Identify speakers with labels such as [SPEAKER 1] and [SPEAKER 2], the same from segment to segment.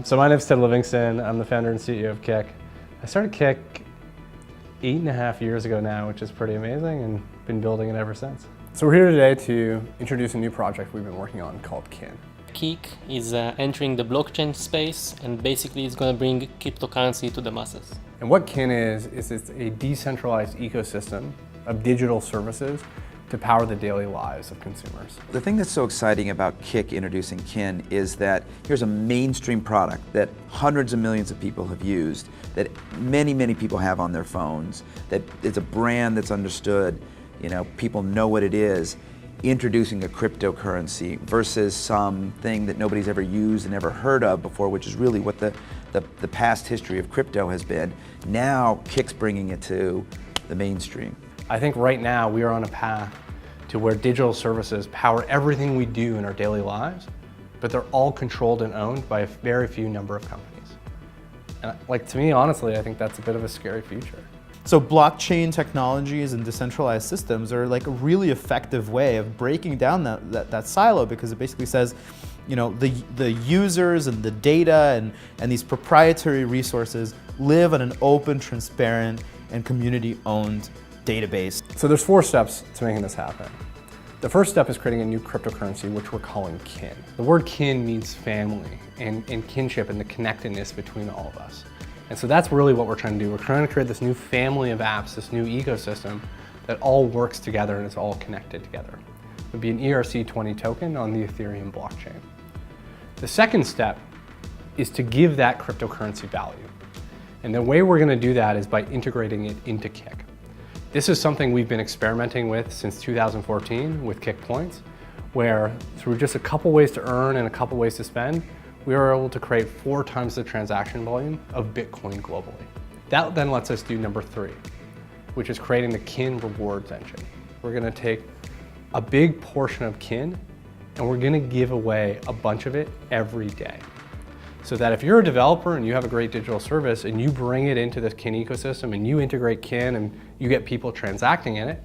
[SPEAKER 1] So my name's Ted Livingston. I'm the founder and CEO of Kik. I started Kik 8.5 years ago now, which is pretty amazing, and been building it ever since. So we're here today to introduce a new project we've been working on called Kin.
[SPEAKER 2] Kik is entering the blockchain space, and basically it's going to bring cryptocurrency to the masses.
[SPEAKER 1] And what Kin is it's a decentralized ecosystem of digital services to power the daily lives of consumers.
[SPEAKER 3] The thing that's so exciting about Kik introducing Kin is that here's a mainstream product that hundreds of millions of people have used, that many people have on their phones, that it's a brand that's understood, people know what it is, introducing a cryptocurrency versus something that nobody's ever used and never heard of before, which is really what the past history of crypto has been. Now Kik's bringing it to the mainstream.
[SPEAKER 1] I think right now we are on a path to where digital services power everything we do in our daily lives, but they're all controlled and owned by a very few number of companies. And to me, honestly, I think that's a bit of a scary future.
[SPEAKER 4] So blockchain technologies and decentralized systems are like a really effective way of breaking down that silo, because it basically says, the users and the data and these proprietary resources live on an open, transparent, and community-owned database.
[SPEAKER 1] So there's 4 steps to making this happen. The first step is creating a new cryptocurrency, which we're calling Kin. The word Kin means family and kinship and the connectedness between all of us. And so that's really what we're trying to do. We're trying to create this new family of apps, this new ecosystem that all works together and it's all connected together. It would be an ERC20 token on the Ethereum blockchain. The second step is to give that cryptocurrency value. And the way we're going to do that is by integrating it into Kik. This is something we've been experimenting with since 2014 with Kik Points, where through just a couple ways to earn and a couple ways to spend, we were able to create 4 times the transaction volume of Bitcoin globally. That then lets us do number 3, which is creating the Kin rewards engine. We're going to take a big portion of Kin and we're going to give away a bunch of it every day. So that if you're a developer and you have a great digital service and you bring it into this Kin ecosystem and you integrate Kin and you get people transacting in it,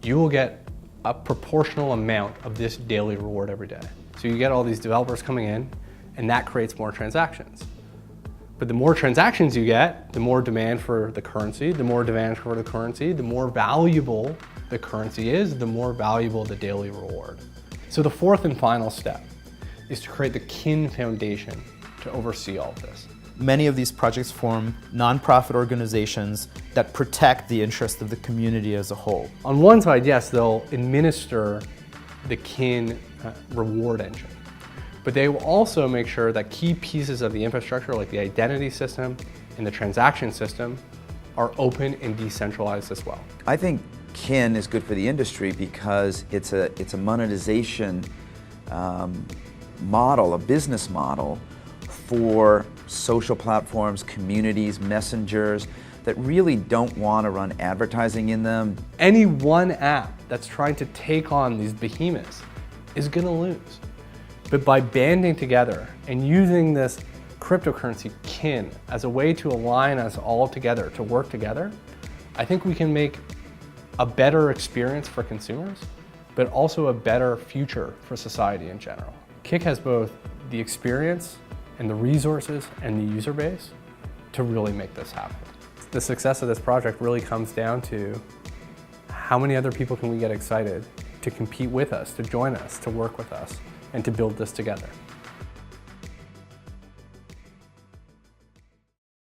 [SPEAKER 1] you will get a proportional amount of this daily reward every day. So you get all these developers coming in and that creates more transactions. But the more transactions you get, the more demand for the currency, the more demand for the currency, the more valuable the currency is, the more valuable the daily reward. So the 4th and final step is to create the Kin Foundation to oversee all of this.
[SPEAKER 4] Many of these projects form nonprofit organizations that protect the interests of the community as a whole.
[SPEAKER 1] On one side, yes, they'll administer the Kin reward engine, but they will also make sure that key pieces of the infrastructure, like the identity system and the transaction system, are open and decentralized as well.
[SPEAKER 3] I think Kin is good for the industry because it's a monetization model, a business model for social platforms, communities, messengers that really don't want to run advertising in them.
[SPEAKER 1] Any one app that's trying to take on these behemoths is going to lose. But by banding together and using this cryptocurrency Kin as a way to align us all together, to work together, I think we can make a better experience for consumers, but also a better future for society in general. Kik has both the experience and the resources and the user base to really make this happen. The success of this project really comes down to how many other people can we get excited to compete with us, to join us, to work with us, and to build this together.